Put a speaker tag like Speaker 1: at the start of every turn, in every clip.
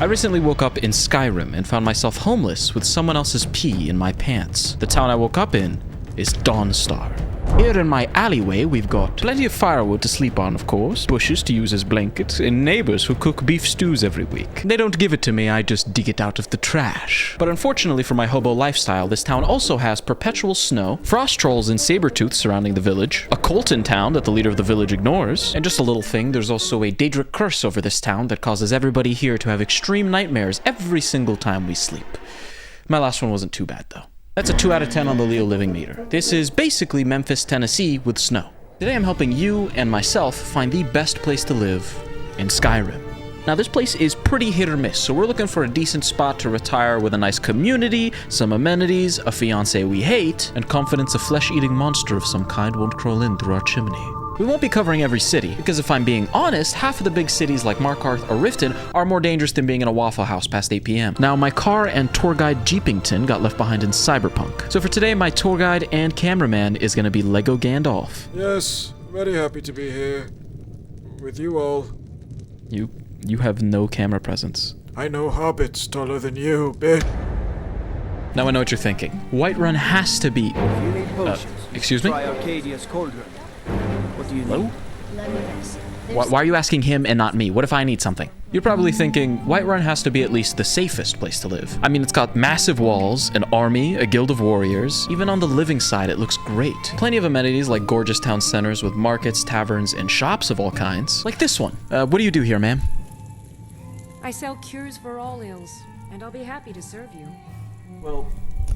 Speaker 1: I recently woke up in Skyrim and found myself homeless with someone else's pee in my pants. The town I woke up in is Dawnstar. Here in my alleyway, we've got plenty of firewood to sleep on, of course, bushes to use as blankets, and neighbors who cook beef stews every week. They don't give it to me, I just dig it out of the trash. But unfortunately for my hobo lifestyle, this town also has perpetual snow, frost trolls and saber-tooths surrounding the village, a cult in town that the leader of the village ignores, and just a little thing, there's also a Daedric curse over this town that causes everybody here to have extreme nightmares every single time we sleep. My last one wasn't too bad, though. That's a 2 out of 10 on the Leo Living Meter. This is basically Memphis, Tennessee with snow. Today I'm helping you and myself find the best place to live in Skyrim. Now this place is pretty hit or miss, so we're looking for a decent spot to retire with a nice community, some amenities, a fiance we hate, and confidence a flesh-eating monster of some kind won't crawl in through our chimney. We won't be covering every city, because if I'm being honest, half of the big cities like Markarth or Riften are more dangerous than being in a Waffle House past 8 p.m. Now, my car and tour guide Jeepington got left behind in Cyberpunk. So for today, my tour guide and cameraman is going to be Lego Gandalf.
Speaker 2: Yes, very happy to be here. With you all.
Speaker 1: You have no camera presence.
Speaker 2: I know hobbits taller than you, bitch.
Speaker 1: Now I know what you're thinking. Whiterun has to be...
Speaker 3: You need potions.
Speaker 1: Excuse me?
Speaker 3: Try Arcadia's cauldron. What do you
Speaker 1: Hello?
Speaker 3: need?
Speaker 1: Why are you asking him and not me? What if I need something? You're probably thinking, Whiterun has to be at least the safest place to live. I mean, it's got massive walls, an army, a guild of warriors. Even on the living side, it looks great. Plenty of amenities like gorgeous town centers with markets, taverns, and shops of all kinds. Like this one. What do you do here, ma'am?
Speaker 4: I sell cures for all ills, and I'll be happy to serve you.
Speaker 1: Well,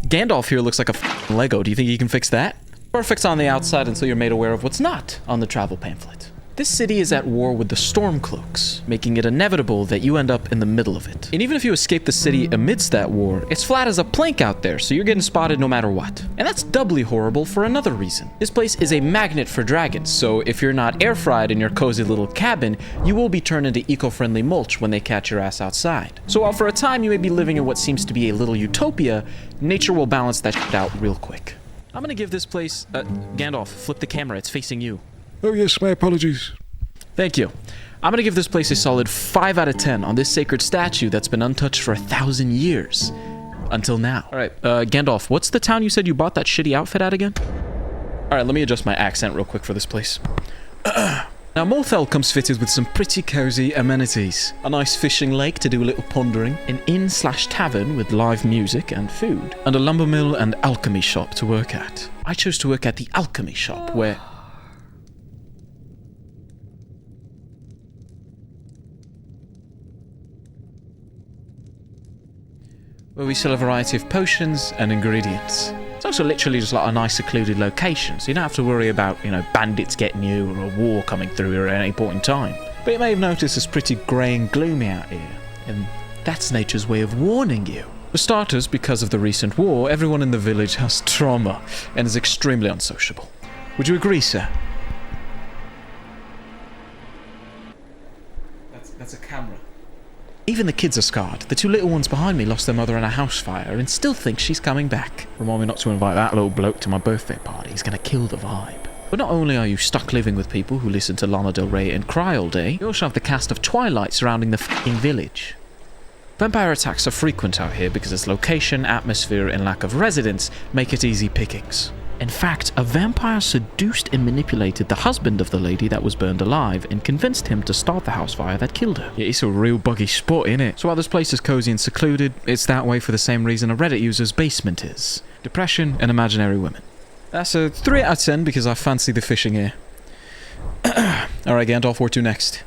Speaker 1: Gandalf here looks like a f***ing Lego. Do you think he can fix that? Perfect on the outside until you're made aware of what's not on the travel pamphlet. This city is at war with the Stormcloaks, making it inevitable that you end up in the middle of it. And even if you escape the city amidst that war, it's flat as a plank out there, so you're getting spotted no matter what. And that's doubly horrible for another reason. This place is a magnet for dragons, so if you're not air-fried in your cozy little cabin, you will be turned into eco-friendly mulch when they catch your ass outside. So while for a time you may be living in what seems to be a little utopia, nature will balance that shit out real quick. I'm gonna give this place... Gandalf, flip the camera, it's facing you.
Speaker 2: Oh yes, my apologies.
Speaker 1: Thank you. I'm gonna give this place a solid 5 out of 10 on this sacred statue that's been untouched for 1,000 years. Until now. Alright, Gandalf, what's the town you said you bought that shitty outfit at again? Alright, let me adjust my accent real quick for this place. Now, Mothel comes fitted with some pretty cozy amenities. A nice fishing lake to do a little pondering, an inn/tavern with live music and food, and a lumber mill and alchemy shop to work at. I chose to work at the alchemy shop, where... we sell a variety of potions and ingredients. It's also literally just like a nice secluded location, so you don't have to worry about, bandits getting you or a war coming through here at any point in time. But you may have noticed it's pretty grey and gloomy out here, and that's nature's way of warning you. For starters, because of the recent war, everyone in the village has trauma and is extremely unsociable. Would you agree, sir? That's a camera. Even the kids are scarred. The 2 little ones behind me lost their mother in a house fire and still think she's coming back. Remind me not to invite that little bloke to my birthday party. He's gonna kill the vibe. But not only are you stuck living with people who listen to Lana Del Rey and cry all day, you also have the cast of Twilight surrounding the f***ing village. Vampire attacks are frequent out here because its location, atmosphere, and lack of residents make it easy pickings. In fact, a vampire seduced and manipulated the husband of the lady that was burned alive and convinced him to start the house fire that killed her. Yeah, it's a real buggy spot, innit? So while this place is cozy and secluded, it's that way for the same reason a Reddit user's basement is. Depression and imaginary women. That's a 3 out of 10 because I fancy the fishing here. Alright, Gandalf, where to next?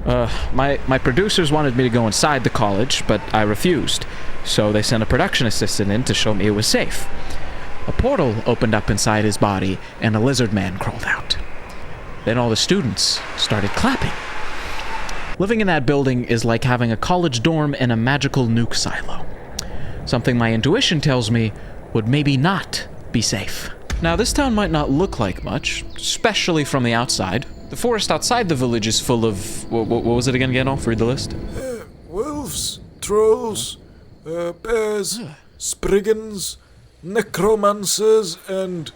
Speaker 1: My producers wanted me to go inside the college, but I refused. So they sent a production assistant in to show me it was safe. A portal opened up inside his body, and a lizard man crawled out. Then all the students started clapping. Living in that building is like having a college dorm in a magical nuke silo. Something my intuition tells me would maybe not be safe. Now, this town might not look like much, especially from the outside. The forest outside the village is full of... What was it again, Gandalf? Read the list.
Speaker 2: Wolves, trolls, bears, spriggans, necromancers, and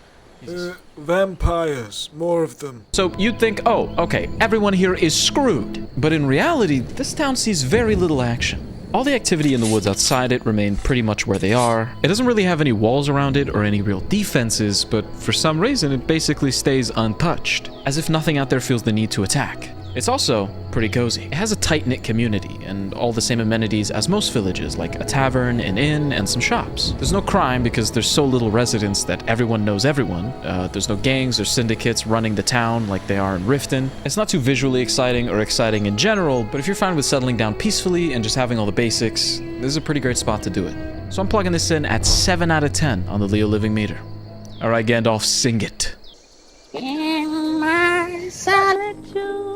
Speaker 2: vampires. More of them.
Speaker 1: So you'd think, oh, okay, everyone here is screwed. But in reality, this town sees very little action. All the activity in the woods outside it remain pretty much where they are. It doesn't really have any walls around it or any real defenses, but for some reason it basically stays untouched, as if nothing out there feels the need to attack. It's also pretty cozy. It has a tight-knit community and all the same amenities as most villages, like a tavern, an inn, and some shops. There's no crime because there's so little residents that everyone knows everyone. There's no gangs or syndicates running the town like they are in Riften. It's not too visually exciting or exciting in general, but if you're fine with settling down peacefully and just having all the basics, this is a pretty great spot to do it. So I'm plugging this in at 7 out of 10 on the Leo Living Meter. Alright, Gandalf, sing it.
Speaker 5: In my solitude.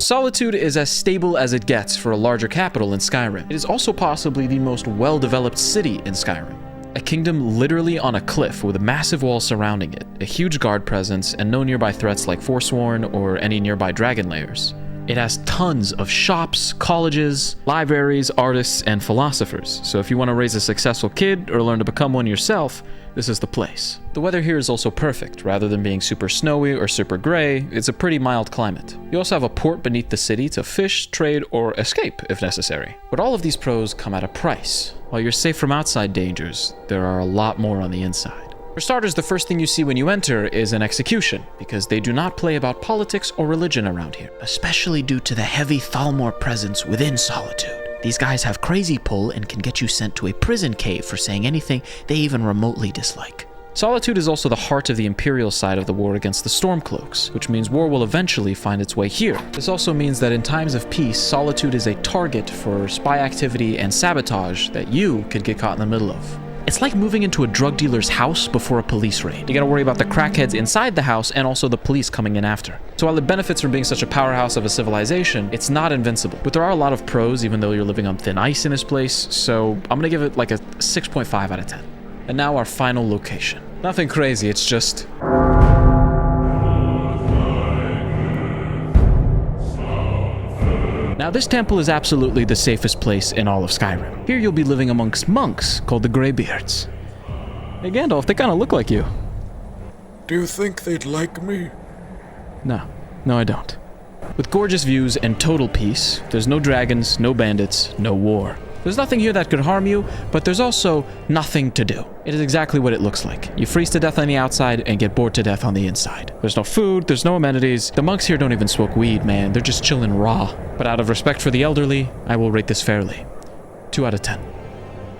Speaker 1: Solitude is as stable as it gets for a larger capital in Skyrim. It is also possibly the most well-developed city in Skyrim. A kingdom literally on a cliff with a massive wall surrounding it, a huge guard presence, and no nearby threats like Forsworn or any nearby dragon lairs. It has tons of shops, colleges, libraries, artists, and philosophers, so if you want to raise a successful kid or learn to become one yourself, this is the place. The weather here is also perfect. Rather than being super snowy or super gray, it's a pretty mild climate. You also have a port beneath the city to fish, trade, or escape if necessary. But all of these pros come at a price. While you're safe from outside dangers, there are a lot more on the inside. For starters, the first thing you see when you enter is an execution, because they do not play about politics or religion around here. Especially due to the heavy Thalmor presence within Solitude. These guys have crazy pull and can get you sent to a prison cave for saying anything they even remotely dislike. Solitude is also the heart of the Imperial side of the war against the Stormcloaks, which means war will eventually find its way here. This also means that in times of peace, Solitude is a target for spy activity and sabotage that you could get caught in the middle of. It's like moving into a drug dealer's house before a police raid. You gotta worry about the crackheads inside the house and also the police coming in after. So while it benefits from being such a powerhouse of a civilization, it's not invincible. But there are a lot of pros even though you're living on thin ice in this place, so I'm gonna give it like a 6.5 out of 10. And now our final location. Nothing crazy, it's just... Now this temple is absolutely the safest place in all of Skyrim. Here you'll be living amongst monks called the Greybeards. Hey Gandalf, they kinda look like you.
Speaker 2: Do you think they'd like me?
Speaker 1: No, I don't. With gorgeous views and total peace, there's no dragons, no bandits, no war. There's nothing here that could harm you, but there's also nothing to do. It is exactly what it looks like. You freeze to death on the outside and get bored to death on the inside. There's no food, there's no amenities. The monks here don't even smoke weed, man. They're just chilling raw. But out of respect for the elderly, I will rate this fairly. 2 out of 10.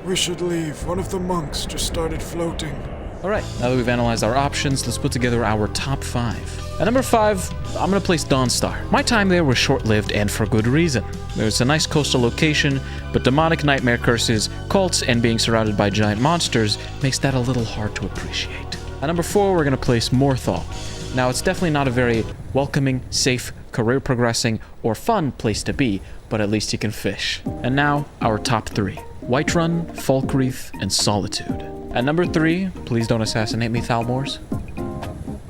Speaker 2: We should leave. One of the monks just started floating.
Speaker 1: Alright, now that we've analyzed our options, let's put together our top 5. At number 5, I'm gonna place Dawnstar. My time there was short-lived and for good reason. There's a nice coastal location, but demonic nightmare curses, cults, and being surrounded by giant monsters makes that a little hard to appreciate. At number 4, we're gonna place Morthal. Now, it's definitely not a very welcoming, safe, career-progressing, or fun place to be, but at least you can fish. And now, our top 3. Whiterun, Falkreath, and Solitude. At number 3, please don't assassinate me, Thalmors.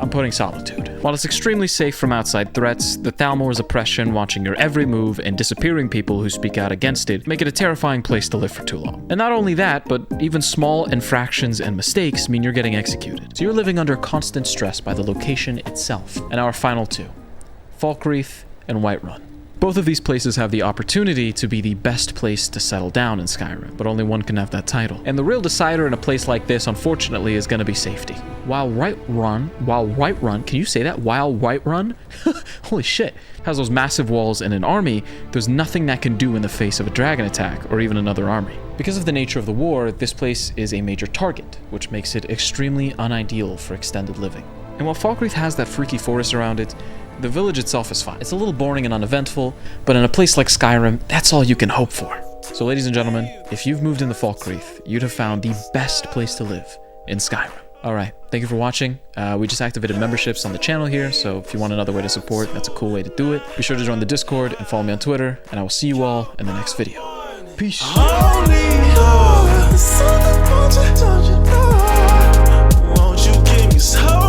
Speaker 1: I'm putting Solitude. While it's extremely safe from outside threats, the Thalmor's oppression, watching your every move, and disappearing people who speak out against it make it a terrifying place to live for too long. And not only that, but even small infractions and mistakes mean you're getting executed. So you're living under constant stress by the location itself. And our final 2, Falkreath and Whiterun. Both of these places have the opportunity to be the best place to settle down in Skyrim, but only one can have that title. And the real decider in a place like this, unfortunately, is going to be safety. While Whiterun, can you say that? While Whiterun? Holy shit. Has those massive walls and an army, there's nothing that can do in the face of a dragon attack or even another army. Because of the nature of the war, this place is a major target, which makes it extremely unideal for extended living. And while Falkreath has that freaky forest around it, the village itself is fine. It's a little boring and uneventful, but in a place like Skyrim, that's all you can hope for. So ladies and gentlemen, if you've moved into Falkreath, you'd have found the best place to live in Skyrim. Alright, thank you for watching. We just activated memberships on the channel here, so if you want another way to support, that's a cool way to do it. Be sure to join the Discord and follow me on Twitter, and I will see you all in the next video. Peace.
Speaker 6: Won't you give me so